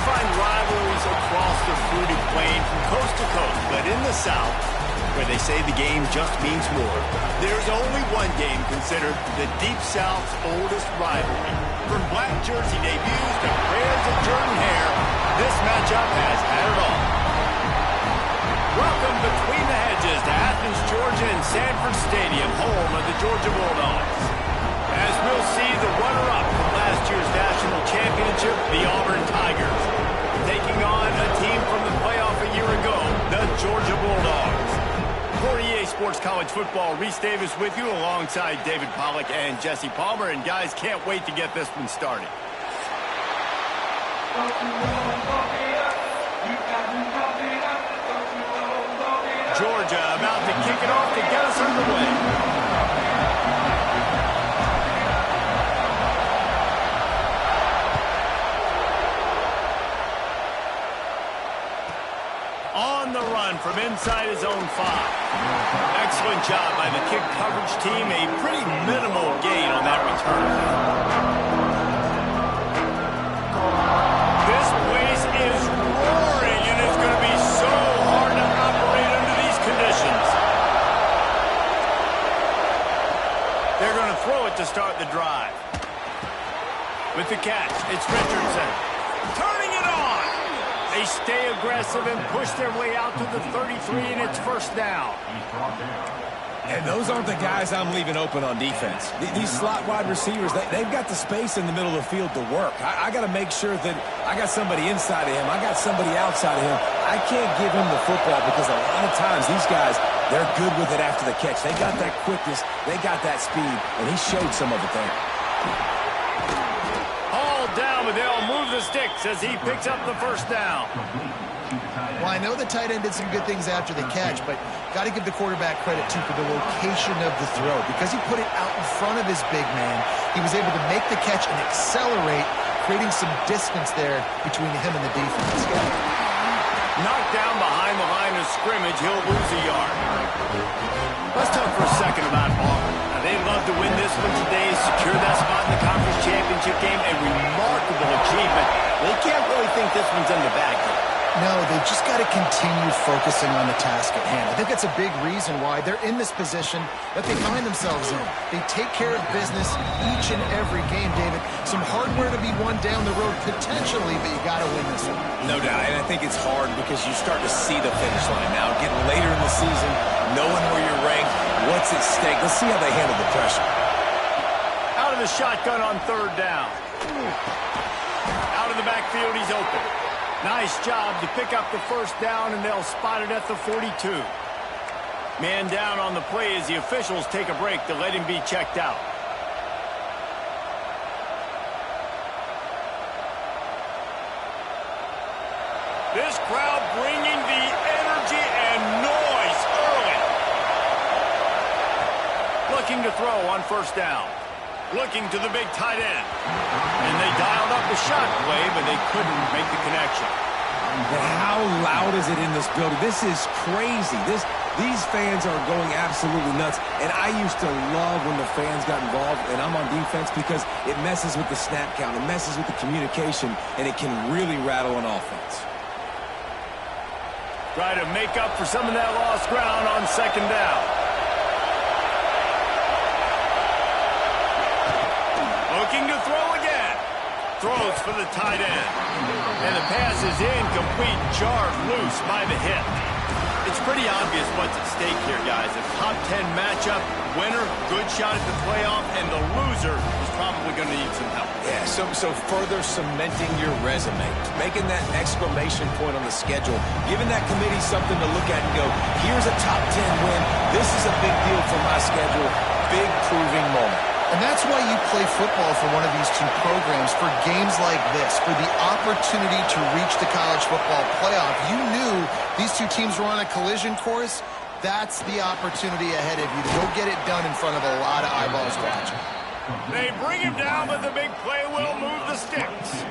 find rivalries across the fruited plain from coast to coast, but in the South, where they say the game just means more, there's only one game considered the Deep South's oldest rivalry. From black jersey debuts to prayers of Jordan Hare, this matchup has had it all. Welcome between the hedges to Athens, Georgia and Sanford Stadium, home of the Georgia Bulldogs. As we'll see the runner-up from last year's national championship, the Auburn Tigers, taking on a team from the playoff a year ago, the Georgia Bulldogs. For EA Sports College Football, Reese Davis with you alongside David Pollack and Jesse Palmer. And guys, can't wait to get this one started. Georgia about to kick it off to get us underway. On the run from inside his own 5. Excellent job by the kick coverage team. A pretty minimal gain on that return. This place is roaring, and it's going to be so hard to operate under these conditions. They're going to throw it to start the drive. With the catch, it's Richardson. Turning it on. They stay aggressive and push their way out to the 33, and it's first down. And those aren't the guys I'm leaving open on defense. These slot wide receivers, they've got the space in the middle of the field to work. I got to make sure that I got somebody inside of him. I got somebody outside of him. I can't give him the football because a lot of times these guys, they're good with it after the catch. They got that quickness. They got that speed, and he showed some of it there. Down, but they'll move the sticks as he picks up the first down. Well, I know the tight end did some good things after the catch, but got to give the quarterback credit, too, for the location of the throw. Because he put it out in front of his big man, he was able to make the catch and accelerate, creating some distance there between him and the defense. Knocked down behind the line of scrimmage, he'll lose a yard. Let's talk for a second about Auburn. They'd love to win this one today, secure that spot in the conference championship game. A remarkable achievement. They can't really think this one's in the bag yet. No, they've just got to continue focusing on the task at hand. I think that's a big reason why they're in this position that they find themselves in. They take care of business each and every game, David. Some hardware to be won down the road potentially, but you got to win this one. No doubt, and I think it's hard because you start to see the finish line now. Getting later in the season, knowing where you're ranked, what's at stake. Let's see how they handle the pressure. Out of the shotgun on third down. Out of the backfield, he's open. Nice job to pick up the first down, and they'll spot it at the 42. Man down on the play as the officials take a break to let him be checked out. This crowd bringing the energy and noise early. Looking to throw on first down. Looking to the big tight end. And they dialed up the shot play, but they couldn't make the connection. But how loud is it in this building? This is crazy. These fans are going absolutely nuts. And I used to love when the fans got involved, and I'm on defense, because it messes with the snap count. It messes with the communication, and it can really rattle an offense. Try to make up for some of that lost ground on second down. Looking to throw again. Throws for the tight end. And the pass is incomplete, jarred loose by the hit. It's pretty obvious what's at stake here, guys. A top 10 matchup, winner, good shot at the playoff, and the loser is probably going to need some help. Yeah, so further cementing your resume, making that exclamation point on the schedule, giving that committee something to look at and go, here's a top 10 win. This is a big deal for my schedule. Big proving moment. And that's why you play football for one of these two programs, for games like this, for the opportunity to reach the college football playoff. You knew these two teams were on a collision course. That's the opportunity ahead of you to go get it done in front of a lot of eyeballs watching. They bring him down, but the big play will move the sticks.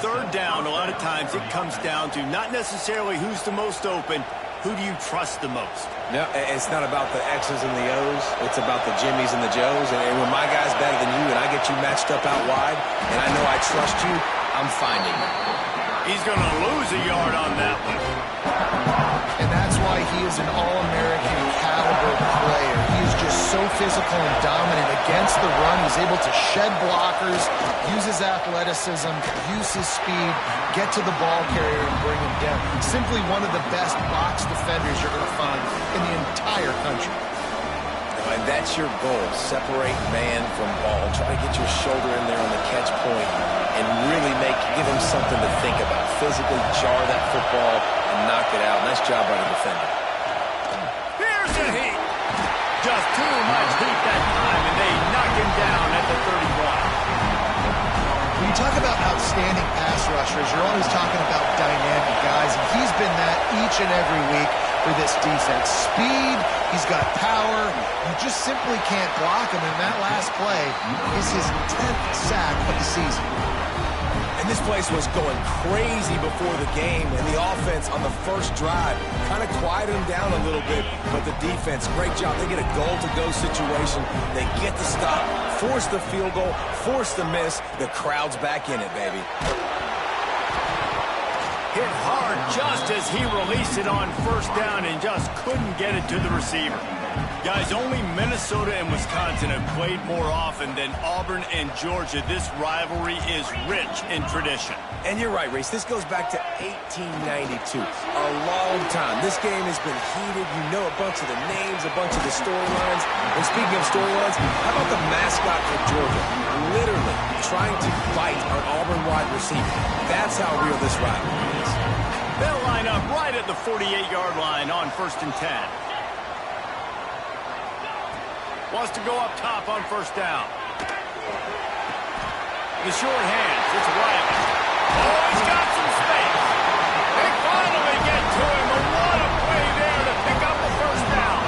Third down, a lot of times it comes down to not necessarily who's the most open, who do you trust the most? No, it's not about the X's and the O's. It's about the Jimmies and the Joes. And when my guy's better than you and I get you matched up out wide, and I know I trust you, I'm finding it. He's going to lose a yard on that one. And that's why he is an All-American caliber player. He is just so physical and dominant against the run. He's able to shed blockers, use his athleticism, use his speed, get to the ball carrier and bring him down. Simply one of the best box defenders you're going to find in the entire country. And that's your goal. Separate man from ball. Try to get your shoulder in there on the catch point and really give him something to think about. Physically jar that football and knock it out. Nice job by the defender. Here's the heat. Just too much heat that time, and they knock him down at the 31. When you talk about outstanding pass rushers, you're always talking about dynamic guys, and he's been that each and every week for this defense. Speed, he's got power. You just simply can't block him, and that last play is his 10th sack of the season. And this place was going crazy before the game, and the offense on the first drive kind of quieted them down a little bit, but the defense, great job. They get a goal-to-go situation. They get the stop, force the field goal, force the miss. The crowd's back in it, baby. Hit hard just as he released it on first down and just couldn't get it to the receiver. Guys, only Minnesota and Wisconsin have played more often than Auburn and Georgia. This rivalry is rich in tradition. And you're right, Reese. This goes back to 1892. A long time. This game has been heated. You know a bunch of the names, a bunch of the storylines. And speaking of storylines, how about the mascot for Georgia? Literally trying to fight an Auburn wide receiver. That's how real this rivalry is. They'll line up right at the 48-yard line on 1st and 10. Wants to go up top on first down. The short hands. It's Riley. Oh, he's got some space. They finally get to him. And what a play there to pick up the first down.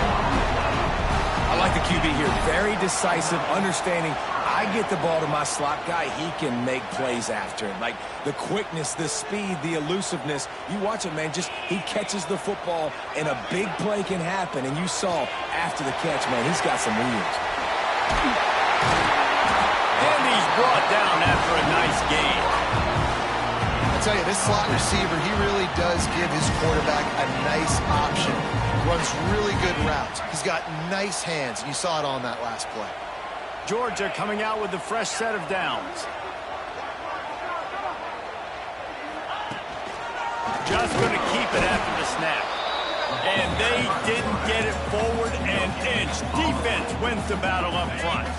I like the QB here. Very decisive, understanding. I get the ball to my slot guy, he can make plays after it. Like the quickness, the speed, the elusiveness. You watch it, man, just he catches the football and a big play can happen. And you saw after the catch, man, he's got some wheels. And he's brought down after a nice gain. I tell you, this slot receiver, he really does give his quarterback a nice option. Runs really good routes. He's got nice hands, and you saw it on that last play. Georgia coming out with a fresh set of downs. Just going to keep it after the snap. And they didn't get it forward an inch. Defense wins the battle up front.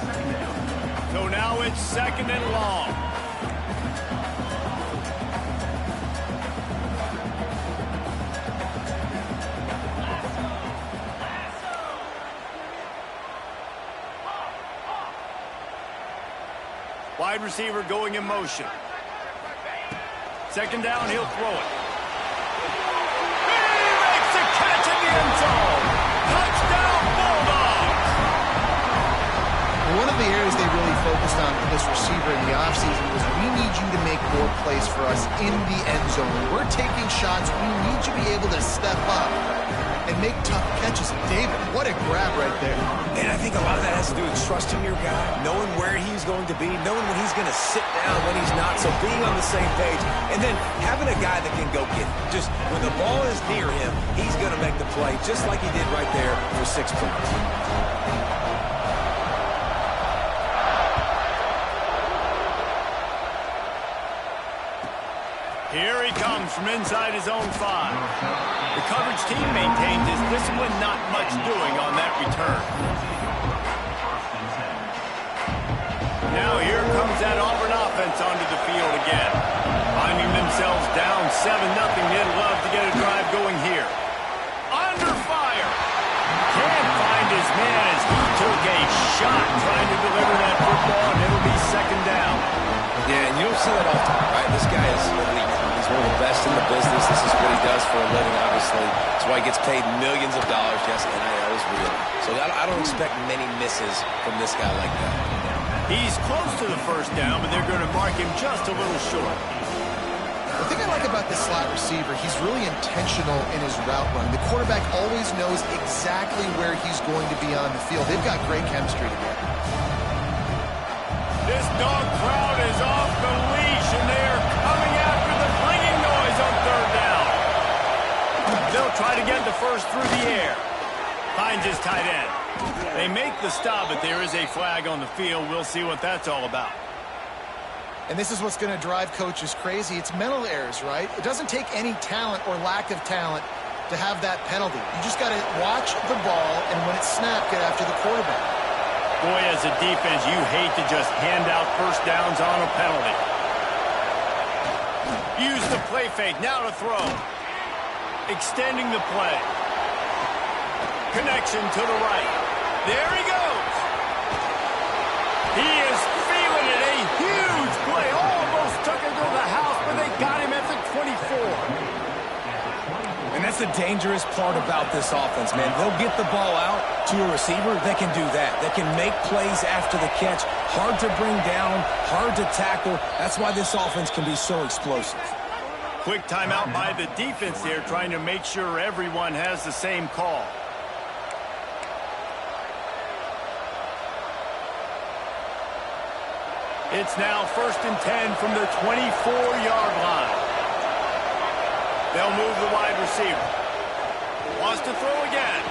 So now it's 2nd and long. Wide receiver going in motion. 2nd down, he'll throw it. He makes a catch in the end zone. Touchdown, Bulldogs! One of the areas they really focused on for this receiver in the offseason was we need you to make more plays for us in the end zone. When we're taking shots, we need you to be able to step up and make tough catches. David, what a grab right there. And I think a lot of that has to do with trusting your guy, knowing where he's going to be, knowing when he's going to sit down, when he's not, so being on the same page, and then having a guy that can go get it. Just when the ball is near him, he's going to make the play, just like he did right there for 6 points. Here he comes from inside his own 5. The coverage team maintained his discipline, not much doing on that return. Now here comes that Auburn offense onto the field again. Finding themselves down 7-0, they'd love to get a drive going here. Under fire. Can't find his man as he took a shot trying to deliver that football, and it'll be 2nd down. Yeah, and you don't see that often, right? This guy is elite. He's one of the best in the business. This is what he does for a living, obviously. That's why he gets paid millions of dollars. Yes, NIL is real. So I don't expect many misses from this guy like that. He's close to the first down, but they're going to mark him just a little short. The thing I like about this slot receiver, he's really intentional in his route run. The quarterback always knows exactly where he's going to be on the field. They've got great chemistry together. This dog crowd is off the leash, and they're first through the air. Finds his tight end. They make the stop, but there is a flag on the field. We'll see what that's all about. And this is what's going to drive coaches crazy. It's mental errors, right? It doesn't take any talent or lack of talent to have that penalty. You just got to watch the ball, and when it's snapped, get after the quarterback. Boy, as a defense, you hate to just hand out first downs on a penalty. Use the play fake, now to throw. Extending the play. Connection to the right. There he goes. He is feeling it. A huge play. Almost took him to the house, but they got him at the 24. And that's the dangerous part about this offense, man. They'll get the ball out to a receiver. They can do that. They can make plays after the catch. Hard to bring down, hard to tackle. That's why this offense can be so explosive. Quick timeout by the defense there, trying to make sure everyone has the same call. It's now 1st and 10 from the 24-yard line. They'll move the wide receiver. Wants to throw again.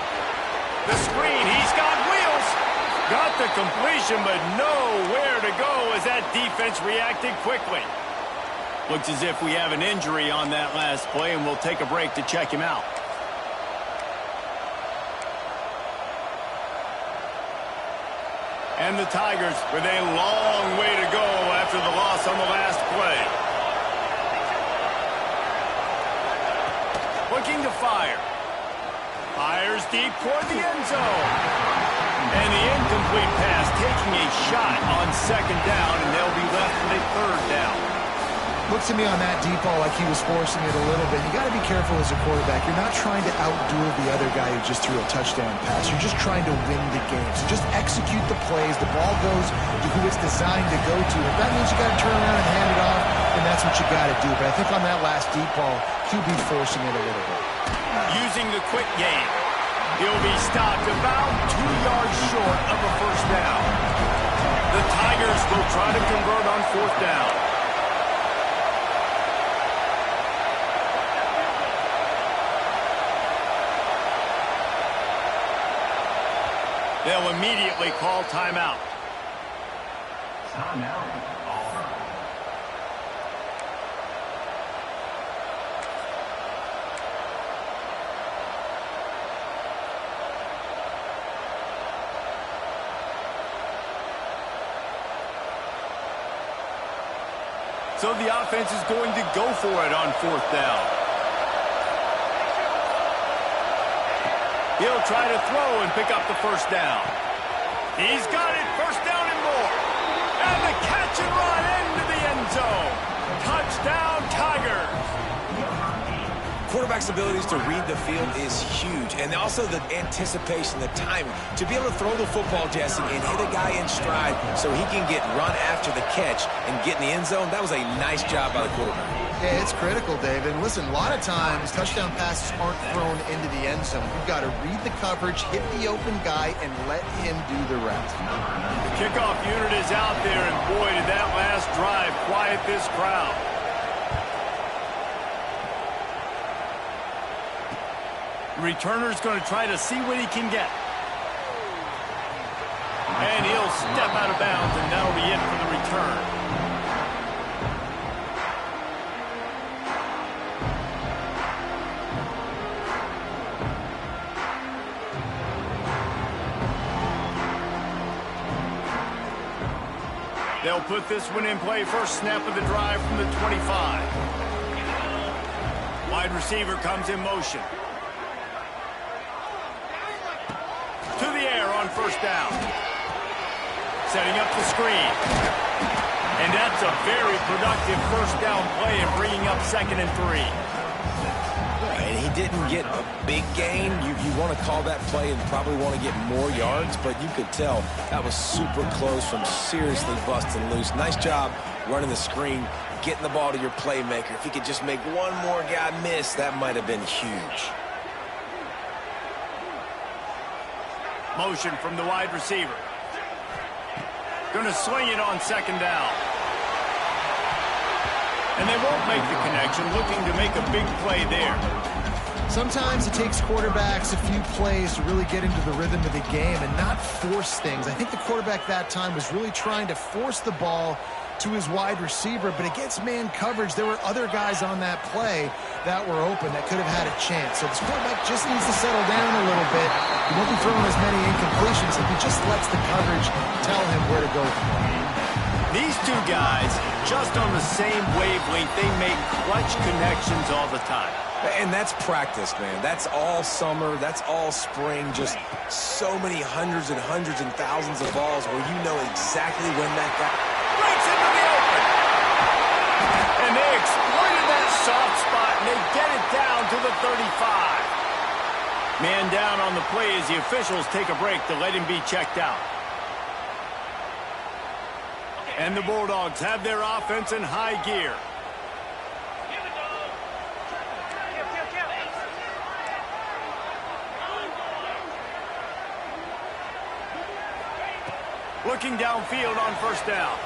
The screen, he's got wheels. Got the completion, but nowhere to go as that defense reacted quickly. Looks as if we have an injury on that last play, and we'll take a break to check him out. And the Tigers with a long way to go after the loss on the last play. Looking to fire. Fires deep toward the end zone. And the incomplete pass taking a shot on 2nd down, and they'll be left with a 3rd down. Looks to me on that deep ball like he was forcing it a little bit. You got to be careful as a quarterback. You're not trying to outduel the other guy who just threw a touchdown pass. You're just trying to win the game. So just execute the plays. The ball goes to who it's designed to go to. If that means you got to turn around and hand it off, then that's what you got to do. But I think on that last deep ball, QB forcing it a little bit. Using the quick game. He'll be stopped about 2 yards short of a 1st down. The Tigers will try to convert on 4th down. They'll immediately call timeout. Timeout, Auburn. So the offense is going to go for it on 4th down. He'll try to throw and pick up the 1st down. He's got it, 1st down and more. And the catch and run into the end zone. Touchdown, Tigers. Quarterback's abilities to read the field is huge. And also the anticipation, the timing. To be able to throw the football, Jesse, and hit a guy in stride so he can get run after the catch and get in the end zone, that was a nice job by the quarterback. Yeah, it's critical, David. And listen, a lot of times touchdown passes aren't thrown into the end zone. You've got to read the coverage, hit the open guy, and let him do the rest. The kickoff unit is out there, and boy, did that last drive quiet this crowd. Returner's going to try to see what he can get. And he'll step out of bounds, and that'll be it for the return. They'll put this one in play. First snap of the drive from the 25. Wide receiver comes in motion. To the air on 1st down. Setting up the screen. And that's a very productive 1st down play and bringing up 2nd and 3. And he didn't get a big gain. You want to call that play and probably want to get more yards, but you could tell that was super close from seriously busting loose. Nice job running the screen, getting the ball to your playmaker. If he could just make one more guy miss, that might have been huge. Motion from the wide receiver. Going to swing it on 2nd down. And they won't make the connection, looking to make a big play there. Sometimes it takes quarterbacks a few plays to really get into the rhythm of the game and not force things. I think the quarterback that time was really trying to force the ball to his wide receiver, but against man coverage, there were other guys on that play that were open that could have had a chance. So this quarterback just needs to settle down a little bit. He won't be throwing as many incompletions if he just lets the coverage tell him where to go. These two guys, just on the same wavelength, they make clutch connections all the time. And that's practice, man. That's all summer. That's all spring. Just so many hundreds and hundreds and thousands of balls where you know exactly when that guy breaks into the open. And they exploited that soft spot, and they get it down to the 35. Man down on the play as the officials take a break to let him be checked out. And the Bulldogs have their offense in high gear. Looking downfield on first down.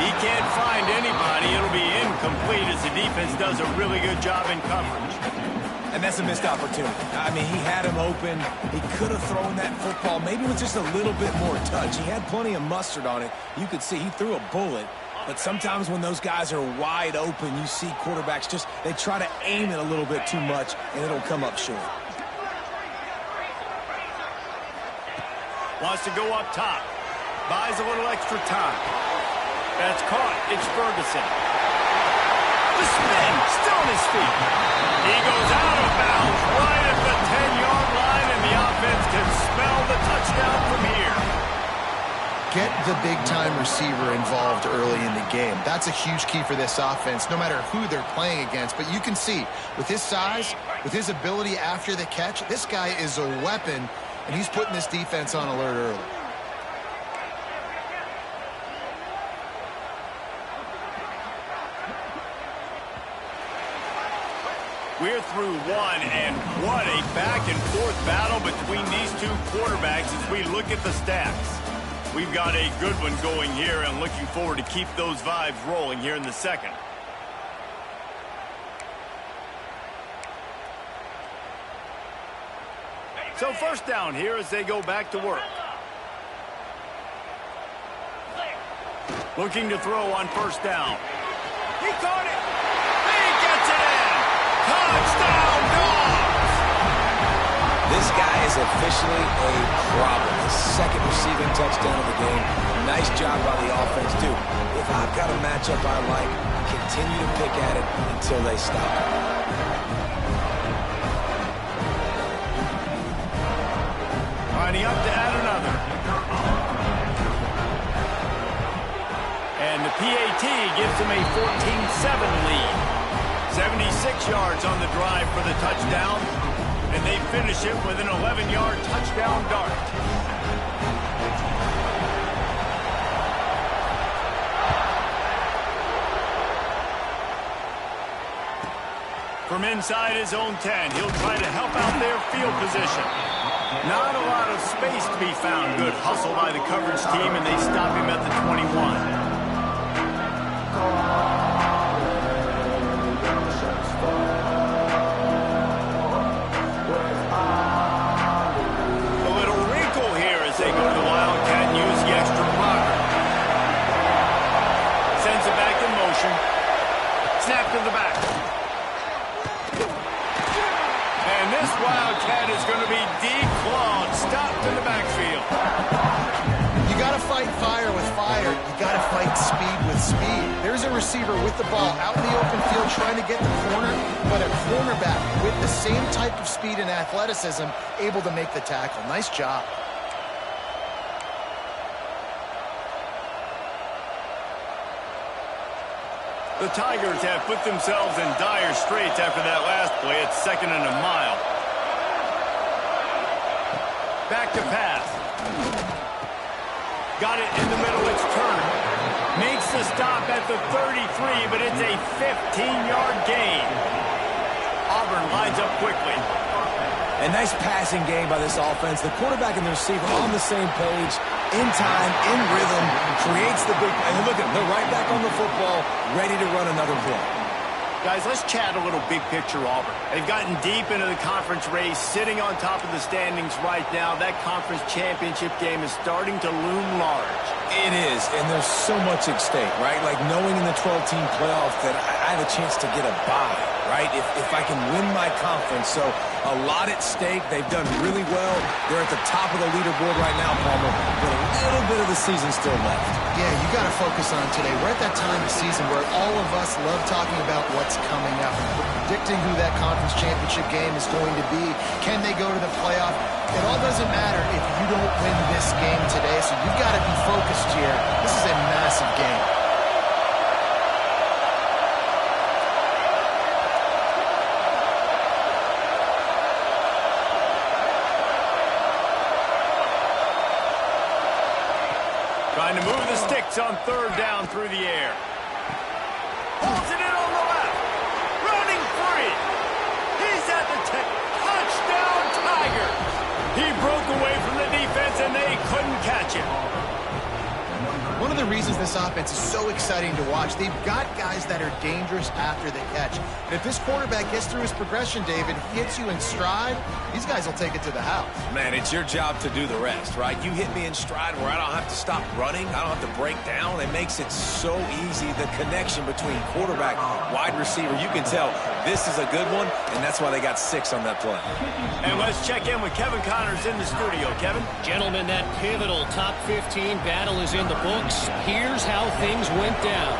He can't find anybody. It'll be incomplete as the defense does a really good job in coverage. And that's a missed opportunity. I mean, he had him open. He could have thrown that football maybe with just a little bit more touch. He had plenty of mustard on it. You could see he threw a bullet. But sometimes when those guys are wide open, you see quarterbacks just, they try to aim it a little bit too much, and it'll come up short. Wants to go up top. Buys a little extra time. That's caught. It's Ferguson. The spin. Still on his feet. He goes out of bounds right at the 10-yard line, and the offense can smell the touchdown from here. Get the big-time receiver involved early in the game. That's a huge key for this offense, no matter who they're playing against. But you can see, with his size, with his ability after the catch, this guy is a weapon, and he's putting this defense on alert early. We're through one, and what a back-and-forth battle between these two quarterbacks as we look at the stats. We've got a good one going here, and looking forward to keep those vibes rolling here in the second. So first down here as they go back to work. Looking to throw on first down. He caught it. He gets it in. Touchdown, Dogs! This guy is officially a problem. His second receiving touchdown of the game. Nice job by the offense, too. If I've got a matchup I like, continue to pick at it until they stop. Lining up to add another. And the PAT gives them a 14-7 lead. 76 yards on the drive for the touchdown. And they finish it with an 11-yard touchdown dart. From inside his own 10, he'll try to help out their field position. Not a lot of space to be found. Good hustle by the coverage team, and they stop him at the 21. A little wrinkle here as they go to the Wildcat and use the extra blocker. Sends it back in motion. Snap to the back. And this Wildcat is going to be declawed, stopped in the backfield. You got to fight fire with fire. You got to fight speed with speed. There's a receiver with the ball out in the open field trying to get the corner, but a cornerback with the same type of speed and athleticism able to make the tackle. Nice job. The Tigers have put themselves in dire straits after that last play. It's 2nd and a mile. Back to pass. Got it in the middle. It's Turner. Makes the stop at the 33, but it's a 15-yard gain. Auburn lines up quickly. A nice passing game by this offense. The quarterback and the receiver on the same page, in time, in rhythm, creates the big... And look at them, they're right back on the football, ready to run another play. Guys, let's chat a little big picture Auburn. They've gotten deep into the conference race, sitting on top of the standings right now. That conference championship game is starting to loom large. It is, and there's so much at stake, right? Like knowing in the 12-team playoff that I have a chance to get a bye, right? If I can win my conference. So a lot at stake. They've done really well. They're at the top of the leaderboard right now, Palmer, but a little bit of the season still left. Yeah, you got to focus on today. We're at that time of the season where all of us love talking about what's coming up and predicting who that conference championship game is going to be. Can they go to the playoff? It all doesn't matter if you don't win this game today, so you've got to be focused here. This is a massive game. Trying to move the sticks on third down through the air. Pulls it in on the left. Running free. He's at the 10. Touchdown, Tigers. He broke away from the defense, and they couldn't catch him. One of the reasons this offense is so exciting to watch, they've got guys that are dangerous after the catch. And if this quarterback gets through his progression, David, hits you in stride, these guys will take it to the house. Man, it's your job to do the rest, right? You hit me in stride where I don't have to stop running. I don't have to break down. It makes it so easy. The connection between quarterback, wide receiver, you can tell this is a good one, and that's why they got 6 on that play. And let's check in with Kevin Connors in the studio. Kevin? Gentlemen, that pivotal top 15 battle is in the books. Here's how things went down.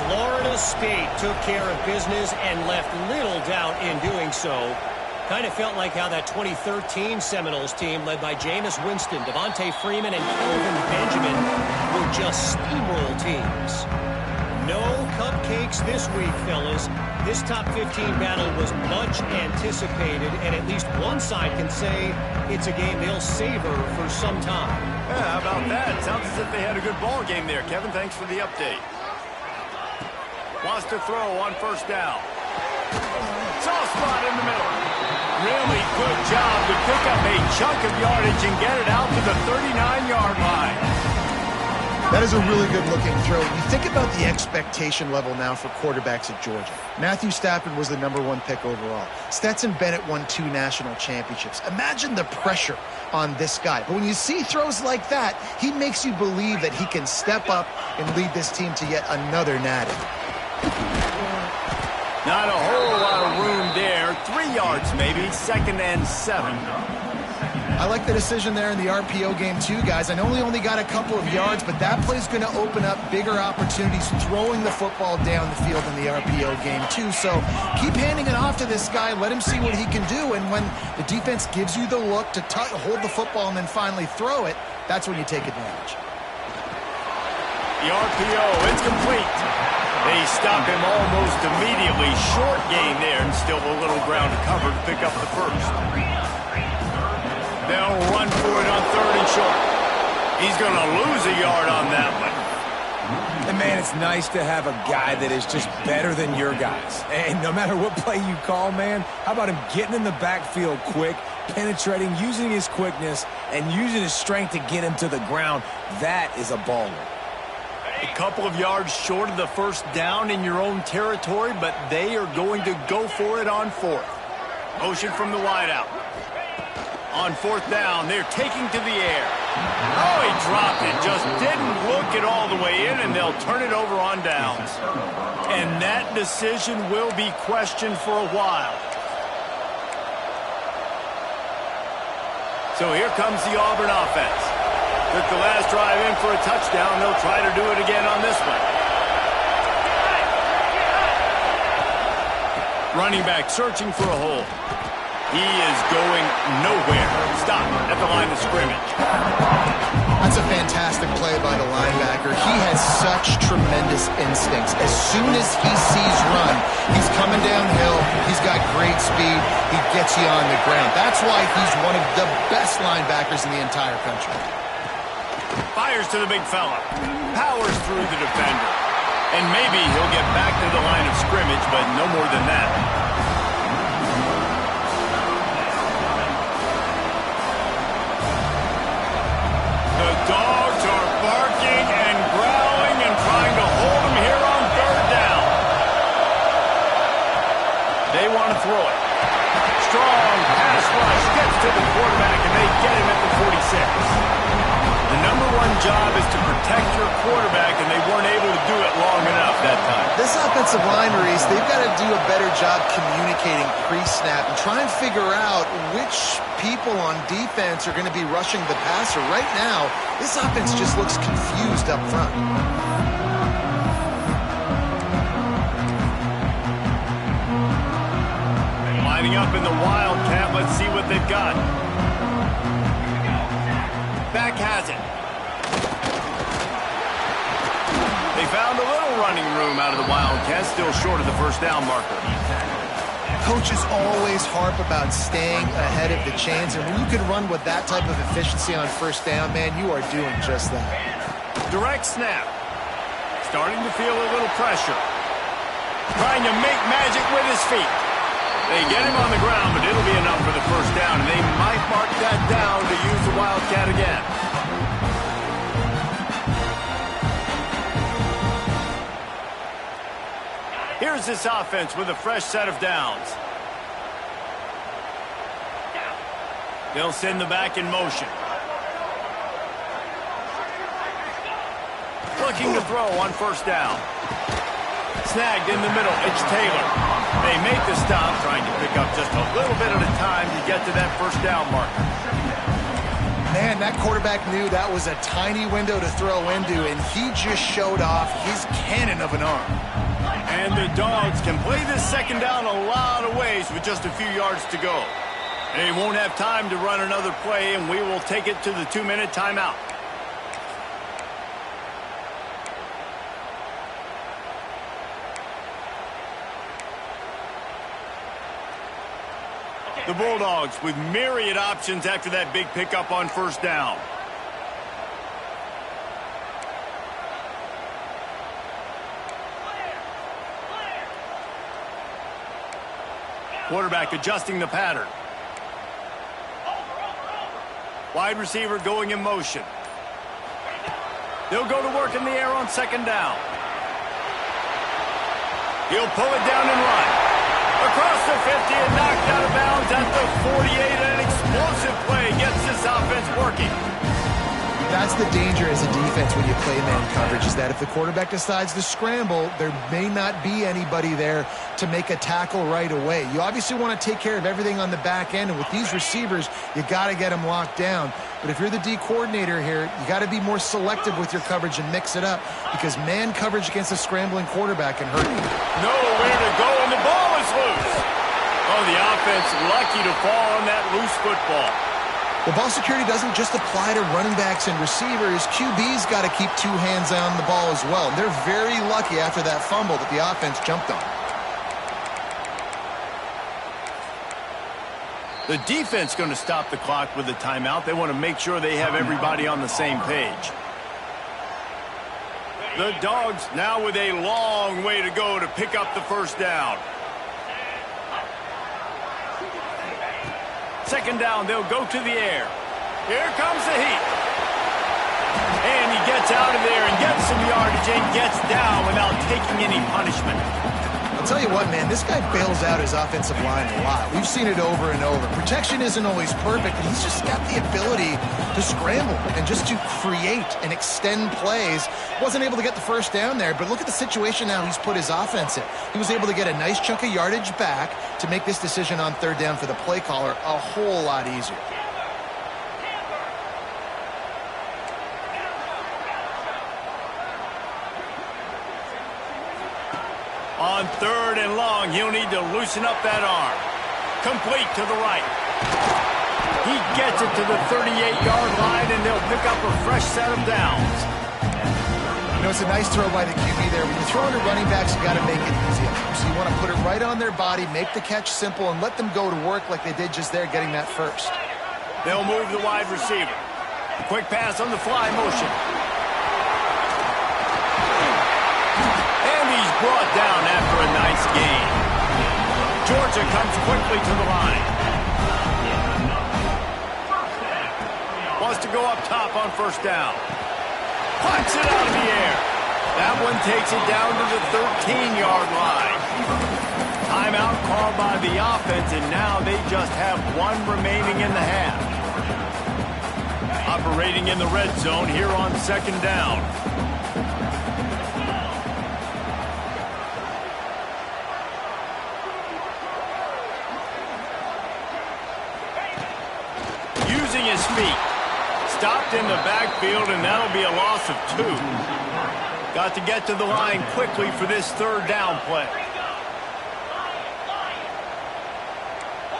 Florida State took care of business and left little doubt in doing so. Kind of felt like how that 2013 Seminoles team led by Jameis Winston, Devontae Freeman, and Kelvin Benjamin were just steamroll teams. No cupcakes this week, fellas. This top 15 battle was much anticipated, and at least one side can say it's a game they'll savor for some time. Yeah, how about that? Sounds as if they had a good ball game there. Kevin, thanks for the update. Wants to throw on first down. Soft spot in the middle. Really good job to pick up a chunk of yardage and get it out to the 39-yard line. That is a really good-looking throw. You think about the expectation level now for quarterbacks at Georgia. Matthew Stafford was the #1 pick overall. Stetson Bennett won 2 national championships. Imagine the pressure on this guy. But when you see throws like that, he makes you believe that he can step up and lead this team to yet another natty. Not a whole lot of room there. 3 yards maybe, 2nd and 7. I like the decision there in the RPO game too, guys. I know he only got a couple of yards, but that play's going to open up bigger opportunities throwing the football down the field in the RPO game too. So keep handing it off to this guy. Let him see what he can do. And when the defense gives you the look to hold the football and then finally throw it, that's when you take advantage. The RPO, it's complete. They stop him almost immediately. Short gain there, and still a little ground to cover to pick up the first. They'll run for it on 3rd and short. He's going to lose a yard on that one. And, man, it's nice to have a guy that is just better than your guys. And no matter what play you call, man, how about him getting in the backfield quick, penetrating, using his quickness, and using his strength to get him to the ground? That is a baller. A couple of yards short of the first down in your own territory, but they are going to go for it on 4th. Motion from the wideout. On 4th down, they're taking to the air. Oh, he dropped it. Just didn't look it all the way in, and they'll turn it over on downs. And that decision will be questioned for a while. So here comes the Auburn offense. Took the last drive in for a touchdown. They'll try to do it again on this one. Running back searching for a hole. He is going nowhere. Stop at the line of scrimmage. That's a fantastic play by the linebacker. He has such tremendous instincts. As soon as he sees run, he's coming downhill. He's got great speed. He gets you on the ground. That's why he's one of the best linebackers in the entire country. Fires to the big fella. Powers through the defender. And maybe he'll get back to the line of scrimmage, but no more than that. The dogs are barking and growling and trying to hold him here on 3rd down. throw it. Strong pass rush gets to the quarterback, and they get him at the 46. The number one job is to protect your quarterback, and they weren't able to do it long enough that time. This offensive line, Maurice, they've got to do a better job communicating pre-snap and try and figure out which people on defense are going to be rushing the passer. Right now, this offense just looks confused up front. Lining up in the Wildcat. Let's see what they've got. Back has it. They found a little running room out of the Wildcats, still short of the first down marker. Coaches always harp about staying ahead of the chains, and when you can run with that type of efficiency on first down, man, you are doing just that. Direct snap. Starting to feel a little pressure. Trying to make magic with his feet. They get him on the ground, but it'll be enough for the first down, and they might mark that down to use the Wildcat again. Here's this offense with a fresh set of downs. They'll send the back in motion. Looking to throw on first down. Snagged in the middle. It's Taylor. They make the stop, trying to pick up just a little bit at a time to get to that first down marker. Man, that quarterback knew that was a tiny window to throw into, and he just showed off his cannon of an arm. And the Dogs can play this second down a lot of ways with just a few yards to go. They won't have time to run another play, and we will take it to the 2-minute timeout. The Bulldogs with myriad options after that big pickup on first down. Quarterback adjusting the pattern. Wide receiver going in motion. They'll go to work in the air on second down. He'll pull it down and run. Across the 50 and knocked out of bounds at the 48. An explosive play gets this offense working. That's the danger as a defense when you play man coverage, is that if the quarterback decides to scramble, there may not be anybody there to make a tackle right away. You obviously want to take care of everything on the back end, and with these receivers, you got to get them locked down. But if you're the D coordinator here, you got to be more selective with your coverage and mix it up, because man coverage against a scrambling quarterback can hurt you. Nowhere to go, and the ball is loose. Oh, the offense lucky to fall on that loose football. Well, ball security doesn't just apply to running backs and receivers. QB's got to keep two hands on the ball as well. And they're very lucky after that fumble that the offense jumped on. The defense going to stop the clock with a timeout. They want to make sure they have everybody on the same page. The Dogs now with a long way to go to pick up the first down. Second down, they'll go to the air. Here comes the heat. And he gets out of there and gets some yardage and gets down without taking any punishment. I'll tell you what, man, this guy bails out his offensive line a lot. We've seen it over and over. Protection isn't always perfect, but he's just got the ability to scramble and just to create and extend plays. Wasn't able to get the first down there, but look at the situation now he's put his offense in. He was able to get a nice chunk of yardage back to make this decision on third down for the play caller a whole lot easier. On third and long, he'll need to loosen up that arm. Complete to the right. He gets it to the 38-yard line, and they'll pick up a fresh set of downs. You know, it's a nice throw by the QB there. When you throw into running backs, you got to make it easy. So you want to put it right on their body, make the catch simple, and let them go to work like they did just there, getting that first. They'll move the wide receiver. A quick pass on the fly motion. Brought down after a nice gain. Georgia comes quickly to the line. Wants to go up top on first down. Puts it out of the air. That one takes it down to the 13-yard line. Timeout called job by the offense, and now they just have one remaining in the half. Operating in the red zone here on second down. Using his feet. Stopped in the backfield, and that'll be a loss of 2. Got to get to the line quickly for this third down play.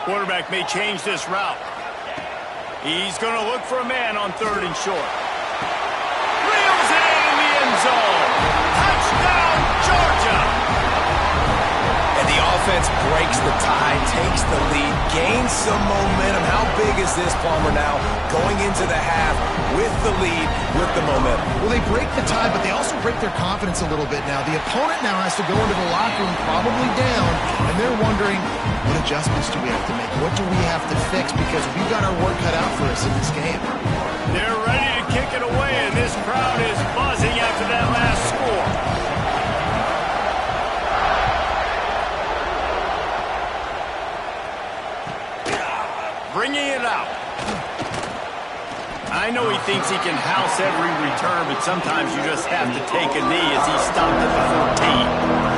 Quarterback may change this route. He's going to look for a man on 3rd and short. Reels it in the end zone. Touchdown, Georgia! And the offense breaks the tie, takes the lead, gains some momentum. How big is this, Palmer, now going into the half with the lead, with the momentum? Well, they break the tie, but they also break their confidence a little bit now. The opponent now has to go into the locker room probably down, and they're wondering, what adjustments do we have to make? What do we have to fix? Because we've got our work cut out for us in this game. They're ready to kick it away, and this crowd is buzzing after that last score. Bringing it out. I know he thinks he can house every return, but sometimes you just have to take a knee as he stopped at the 14.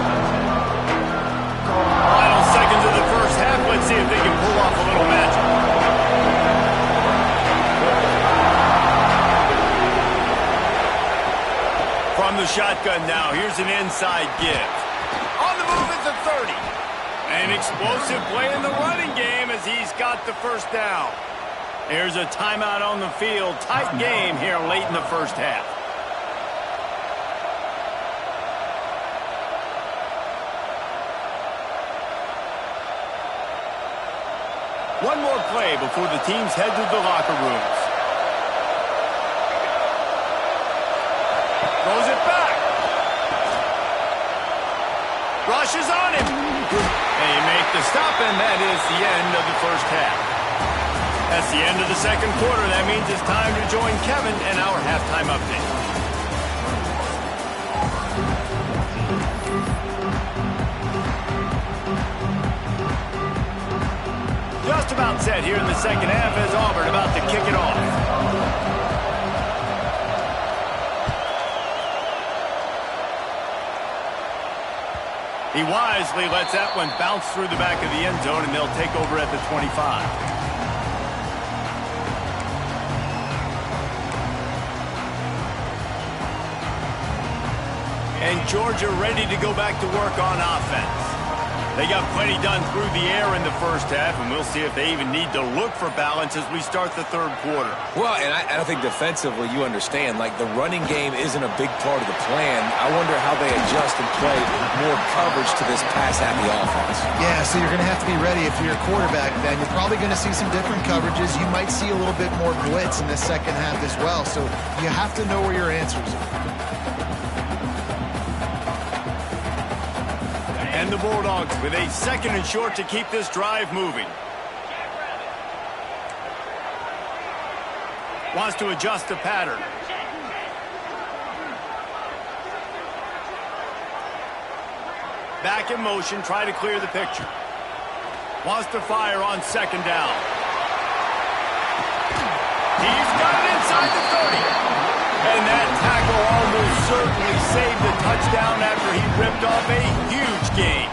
Final seconds of the first half. Let's see if they can pull off a little magic. From the shotgun now, here's an inside give. On the move at the 30. An explosive play in the running game as he's got the first down. There's a timeout on the field. Tight game here late in the first half. One more play before the teams head to the locker rooms. Throws it back. Rushes on him. They make the stop, and that is the end of the first half. That's the end of the second quarter. That means it's time to join Kevin and our halftime update. Just about set here in the second half as Auburn about to kick it off. He wisely lets that one bounce through the back of the end zone, and they'll take over at the 25. And Georgia ready to go back to work on offense. They got plenty done through the air in the first half, and we'll see if they even need to look for balance as we start the third quarter. Well, and I think defensively, you understand, like the running game isn't a big part of the plan. I wonder how they adjust and play more coverage to this pass-happy offense. Yeah, so you're going to have to be ready if you're a quarterback, then. You're probably going to see some different coverages. You might see a little bit more blitz in the second half as well, so you have to know where your answers are. And the Bulldogs with a 2nd and short to keep this drive moving. Wants to adjust the pattern. Back in motion, try to clear the picture. Wants to fire on 2nd down. He's got it inside the 30. And that tackle almost certainly saved the touchdown after he ripped off a huge gain.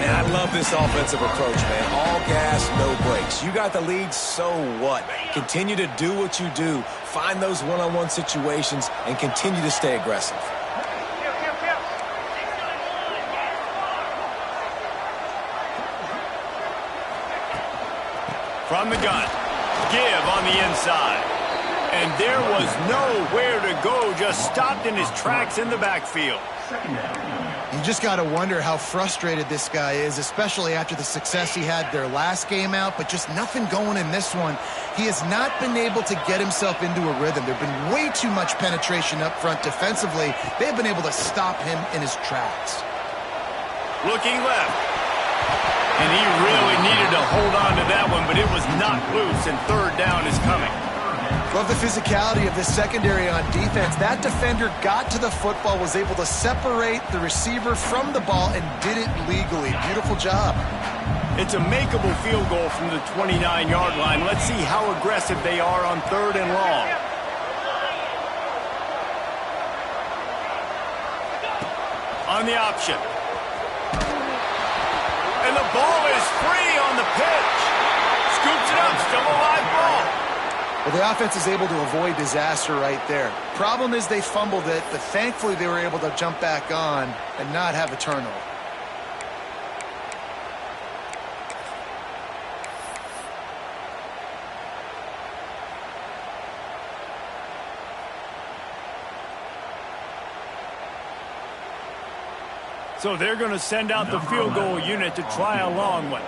And I love this offensive approach, man. All gas, no brakes. You got the lead, so what? Continue to do what you do. Find those one-on-one situations and continue to stay aggressive. From the gun, give on the inside. And there was nowhere to go, just stopped in his tracks in the backfield. You just got to wonder how frustrated this guy is, especially after the success he had their last game out, but just nothing going in this one. He has not been able to get himself into a rhythm. There have been way too much penetration up front defensively. They've been able to stop him in his tracks. Looking left. And he really needed to hold on to that one, but it was not loose, and 3rd down is coming. Love the physicality of this secondary on defense. That defender got to the football, was able to separate the receiver from the ball, and did it legally. Beautiful job. It's a makeable field goal from the 29-yard line. Let's see how aggressive they are on 3rd and long. On the option. And the ball is free on the pitch. Scoops it up, still a live ball. Well, the offense is able to avoid disaster right there. Problem is they fumbled it, but thankfully they were able to jump back on and not have a turnover. So they're going to send out the field goal unit to try a long one.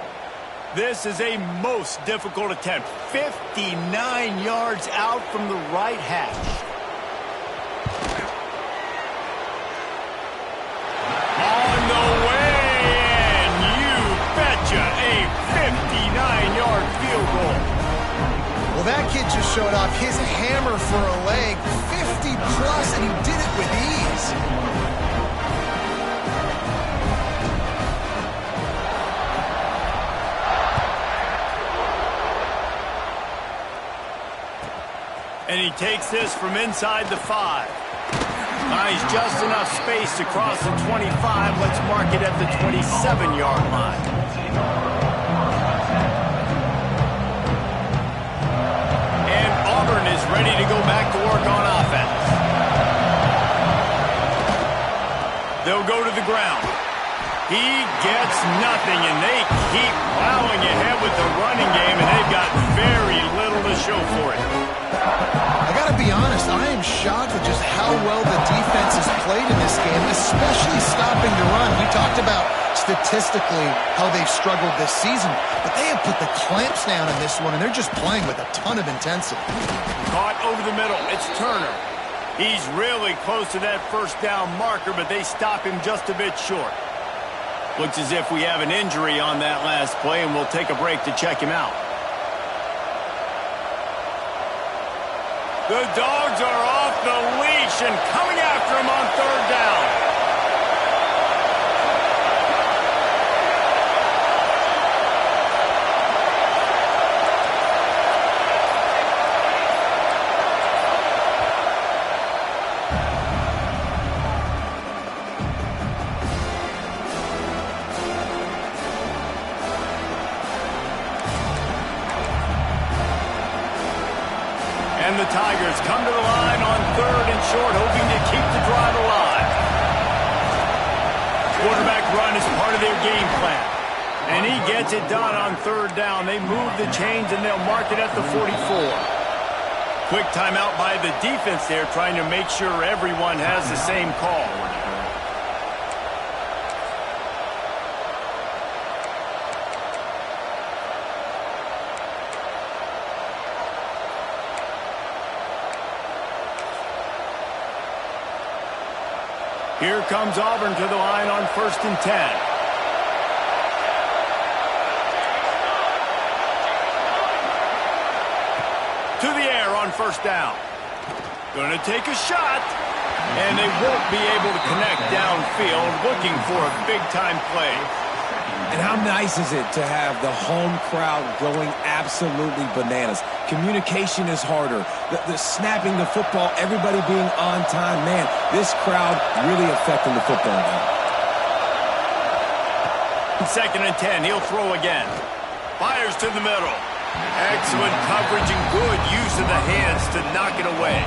This is a most difficult attempt. 59 yards out from the right hash. On the way, and you betcha, a 59-yard field goal. Well, that kid just showed off his hammer for a leg, 50-plus, and he did it with ease. And he takes this from inside the 5. Nice, just enough space to cross the 25. Let's mark it at the 27-yard line. And Auburn is ready to go back to work on offense. They'll go to the ground. He gets nothing, and they keep plowing ahead with the running game, and they've got very little to show for it. I got to be honest, I am shocked at just how well the defense has played in this game, especially stopping the run. We talked about statistically how they've struggled this season, but they have put the clamps down in this one, and they're just playing with a ton of intensity. Caught over the middle. It's Turner. He's really close to that first down marker, but they stop him just a bit short. Looks as if we have an injury on that last play, and we'll take a break to check him out. The Dogs are off the leash and coming after him on 3rd down. And the Tigers come to the line on 3rd and short, hoping to keep the drive alive. Quarterback run is part of their game plan. And he gets it done on 3rd down. They move the chains, and they'll mark it at the 44. Quick timeout by the defense there, trying to make sure everyone has the same call. Here comes Auburn to the line on 1st and 10. To the air on 1st down. Going to take a shot. And they won't be able to connect downfield, looking for a big-time play. And how nice is it to have the home crowd going absolutely bananas? Communication is harder. The snapping the football, everybody being on time. Man, this crowd really affecting the football game. 2nd and 10. He'll throw again. Fires to the middle. Excellent coverage and good use of the hands to knock it away.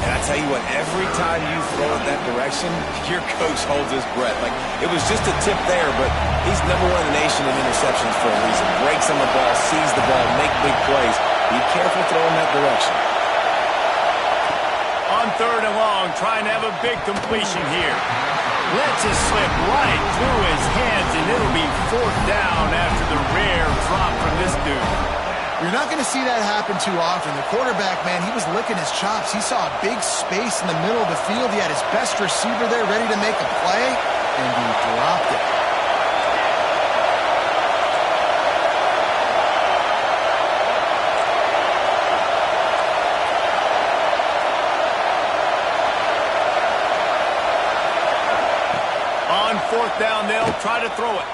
And I tell you what, every time you throw it that direction, your coach holds his breath. Like, it was just a tip there, but he's #1 in the nation in interceptions for a reason. Breaks on the ball, sees the ball, make big plays. Be careful throwing that direction. On 3rd and long, trying to have a big completion here. Lets it slip right through his hands, and it'll be 4th down after the rare drop from this dude. You're not going to see that happen too often. The quarterback, man, he was licking his chops. He saw a big space in the middle of the field. He had his best receiver there ready to make a play, and he dropped it. try to throw it.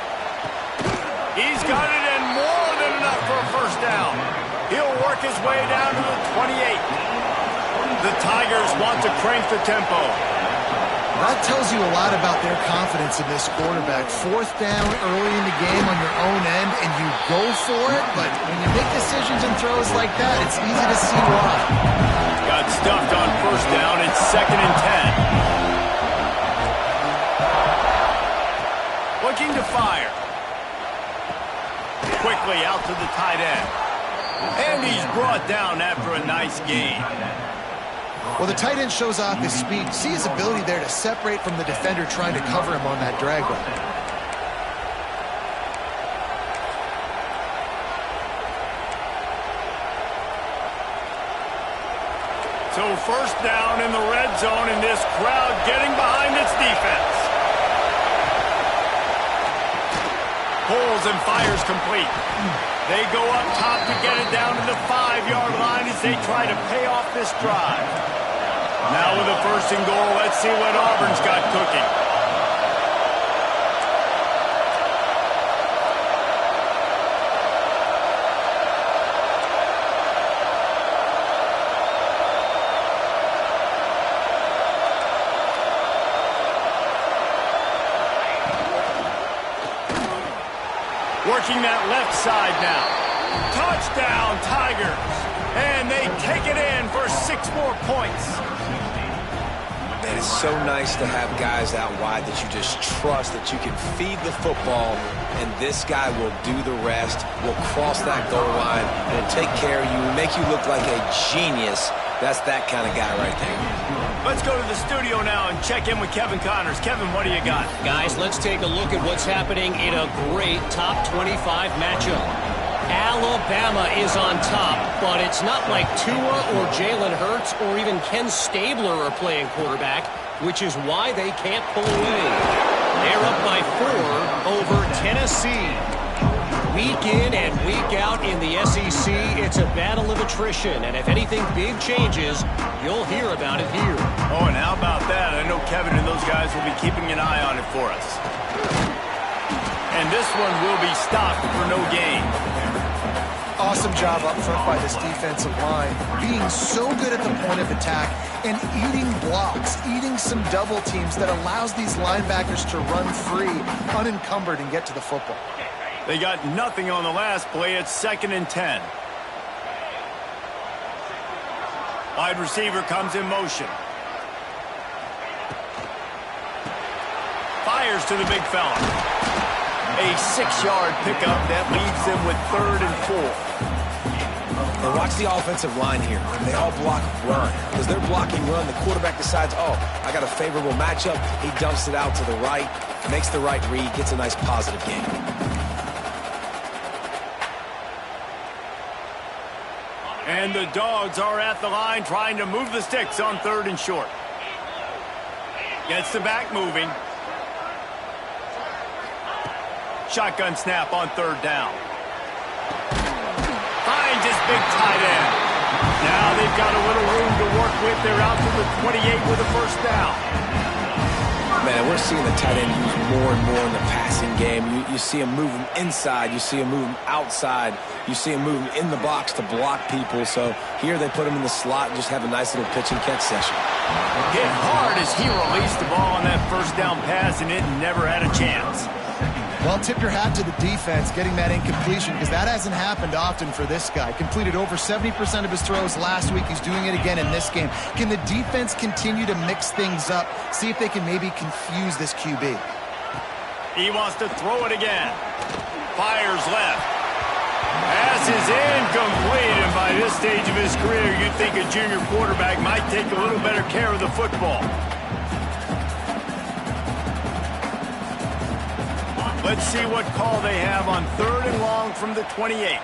He's got it, and more than enough for a first down. He'll work his way down to the 28. The Tigers want to crank the tempo. That tells you a lot about their confidence in this quarterback. Fourth down early in the game on your own end, and you go for it, but when you make decisions and throws like that, it's easy to see why. Got stuffed on first down. It's 2nd and 10. Looking to fire. Quickly out to the tight end. And he's brought down after a nice gain. Well, the tight end shows off his speed. See his ability there to separate from the defender trying to cover him on that drag route. So first down in the red zone, and this crowd getting behind its defense. Pulls and fires complete. They go up top to get it down to the 5-yard line as they try to pay off this drive. Now with a 1st and goal, let's see what Auburn's got cooking. Working that left side now. Touchdown, Tigers. And they take it in for 6 more points. Man, it's so nice to have guys out wide that you just trust that you can feed the football, and this guy will do the rest, will cross that goal line, will take care of you, make you look like a genius. That's that kind of guy right there. Let's go to the studio now and check in with Kevin Connors. Kevin, what do you got? Guys, let's take a look at what's happening in a great top 25 matchup. Alabama is on top, but it's not like Tua or Jalen Hurts or even Ken Stabler are playing quarterback, which is why they can't pull away. They're up by 4 over Tennessee. Week in and week out in the SEC, it's a battle of attrition, and if anything big changes, you'll hear about it here. Oh, and how about that? I know Kevin and those guys will be keeping an eye on it for us. And this one will be stopped for no gain. Awesome job up front by this defensive line, being so good at the point of attack and eating blocks, eating some double teams that allows these linebackers to run free, unencumbered, and get to the football. They got nothing on the last play. It's 2nd and 10. Wide receiver comes in motion. Fires to the big fella. A 6-yard pickup that leaves them with 3rd and 4. And watch the offensive line here. They all block run. Because they're blocking run, the quarterback decides, oh, I got a favorable matchup. He dumps it out to the right, makes the right read, gets a nice positive gain. And the Dogs are at the line trying to move the sticks on 3rd and short. Gets the back moving. Shotgun snap on 3rd down. Finds his big tight end. Now they've got a little room to work with. They're out to the 28 with a 1st down. Man, we're seeing the tight end used more and more in the passing game. You see him moving inside. You see him moving outside. You see him moving in the box to block people. So here they put him in the slot and just have a nice little pitch and catch session. Hit hard as he released the ball on that 1st down pass, and it never had a chance. Well, tip your hat to the defense getting that incompletion, because that hasn't happened often for this guy. Completed over 70% of his throws last week. He's doing it again in this game. Can the defense continue to mix things up, see if they can maybe confuse this QB? He wants to throw it again. Fires left. Pass is incomplete, and by this stage of his career, you'd think a junior quarterback might take a little better care of the football. Let's see what call they have on 3rd and long from the 28.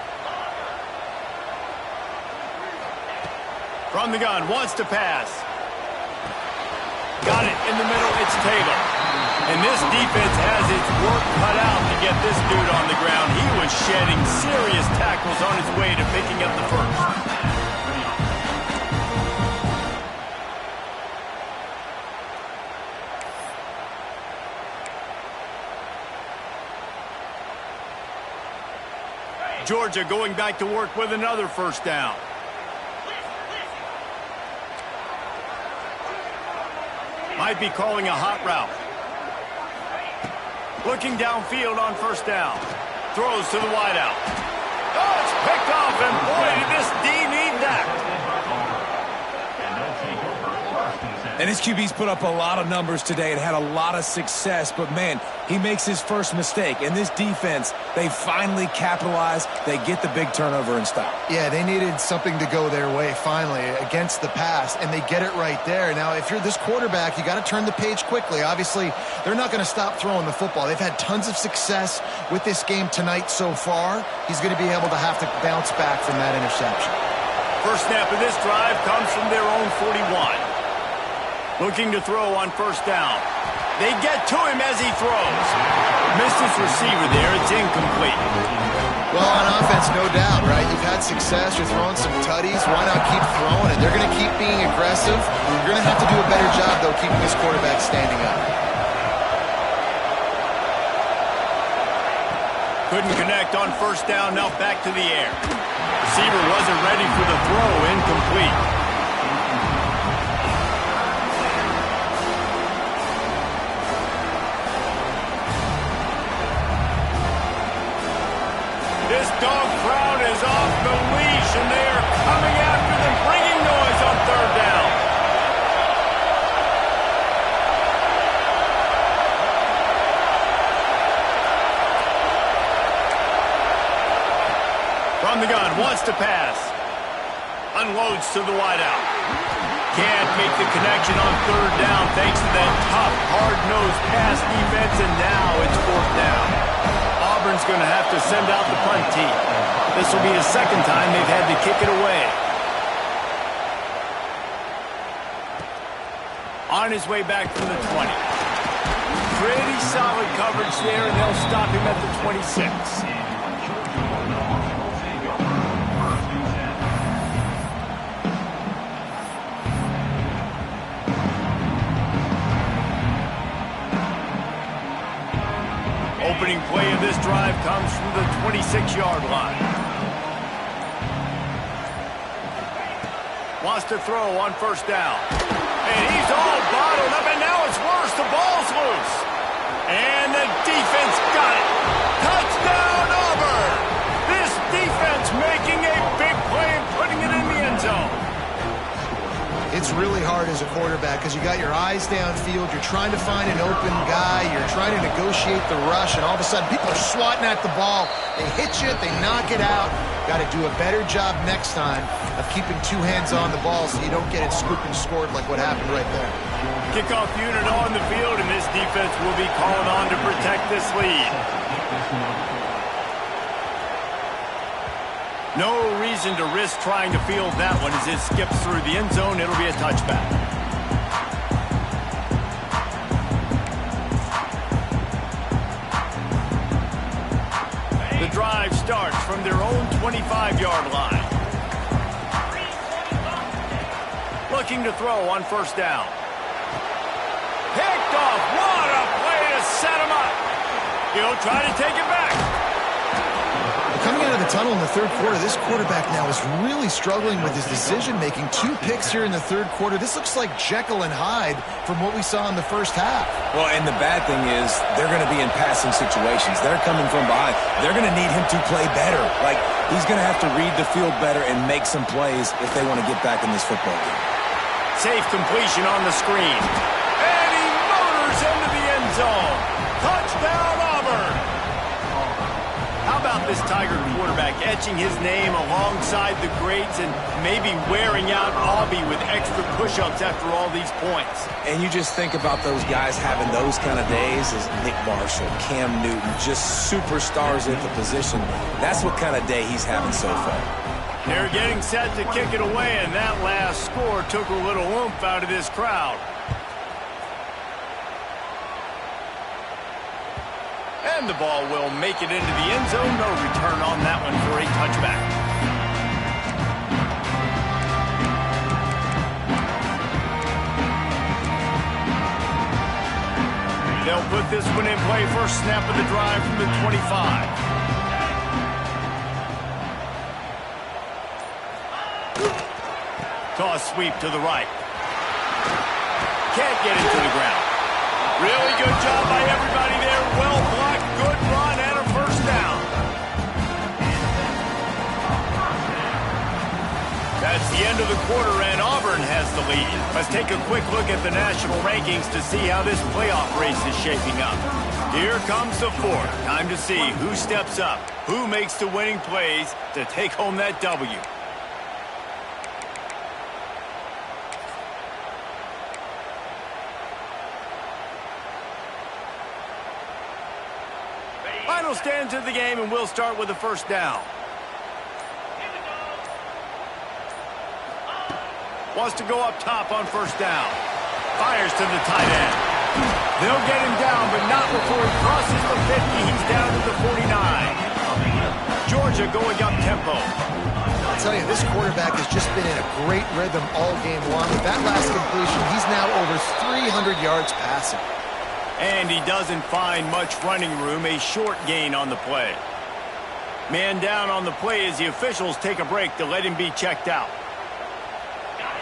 From the gun, wants to pass. Got it in the middle, it's Taylor. And this defense has its work cut out to get this dude on the ground. He was shedding serious tackles on his way to picking up the 1st. Georgia going back to work with another first down. Might be calling a hot route. Looking downfield on first down. Throws to the wideout. Oh, it's picked off, and boy, did this D need that. And his QB's put up a lot of numbers today and had a lot of success, but man, he makes his first mistake. And this defense, they finally capitalize. They get the big turnover and stop. Yeah, they needed something to go their way finally against the pass, and they get it right there. Now, if you're this quarterback, you got to turn the page quickly. Obviously, they're not going to stop throwing the football. They've had tons of success with this game tonight so far. He's going to be able to have to bounce back from that interception. First snap of this drive comes from their own 41. Looking to throw on first down. They get to him as he throws. Missed his receiver there. It's incomplete. Well, on offense, no doubt, right? You've had success. You're throwing some tutties. Why not keep throwing it? They're going to keep being aggressive. You're going to have to do a better job, though, keeping this quarterback standing up. Couldn't connect on first down. Now back to the air. Receiver wasn't ready for the throw. Incomplete. This dog crowd is off the leash, and they are coming after them, bringing noise on third down. From the gun, wants to pass. Unloads to the wideout. Can't make the connection on third down thanks to that tough, hard-nosed pass defense, and now it's fourth down. Auburn's going to have to send out the punt team. This will be the second time they've had to kick it away. On his way back from the 20. Pretty solid coverage there, and they'll stop him at the 26. Opening play of this drive comes from the 26-yard line. Wants to throw on first down. And he's all bottled up, and now it's worse. The ball's loose. And the defense got it. Touchdown, Auburn! This defense making a big play and putting it in the end zone. It's really hard as a quarterback because you got your eyes downfield. You're trying to find an open guy. You're trying to negotiate the rush, and all of a sudden people are swatting at the ball. They hit you. They knock it out. Got to do a better job next time of keeping two hands on the ball so you don't get it scooped and scored like what happened right there. Kickoff unit on the field, and this defense will be called on to protect this lead. No reason to risk trying to field that one as it skips through the end zone. It'll be a touchback. The drive starts from their own 25-yard line. Looking to throw on first down. Picked off. What a play to set him up. He'll try to take it back. Coming out of the tunnel in the third quarter, this quarterback now is really struggling with his decision-making. 2 picks here in the third quarter. This looks like Jekyll and Hyde from what we saw in the first half. Well, and the bad thing is they're going to be in passing situations. They're coming from behind. They're going to need him to play better. Like, he's going to have to read the field better and make some plays if they want to get back in this football game. Safe completion on the screen. And he motors into the end zone. Touchdown, Auburn. How about this Tiger quarterback etching his name alongside the greats and maybe wearing out Aubie with extra push-ups after all these points? And you just think about those guys having those kind of days as Nick Marshall, Cam Newton, just superstars at the position. That's what kind of day he's having so far. They're getting set to kick it away, and that last score took a little oomph out of this crowd. And the ball will make it into the end zone. No return on that one for a touchback. They'll put this one in play. First snap of the drive from the 25. Toss sweep to the right. Can't get it to the ground. Really good job by everybody there. Well blocked, good run, and a first down. That's the end of the quarter, and Auburn has the lead. Let's take a quick look at the national rankings to see how this playoff race is shaping up. Here comes the fourth. Time to see who steps up, who makes the winning plays to take home that W. Final stands of the game, and we'll start with the first down. Wants to go up top on first down. Fires to the tight end. They'll get him down, but not before he crosses the 50. He's down to the 49. Georgia going up tempo. I'll tell you, this quarterback has just been in a great rhythm all game long. With that last completion, he's now over 300 yards passing. And he doesn't find much running room, a short gain on the play. Man down on the play as the officials take a break to let him be checked out.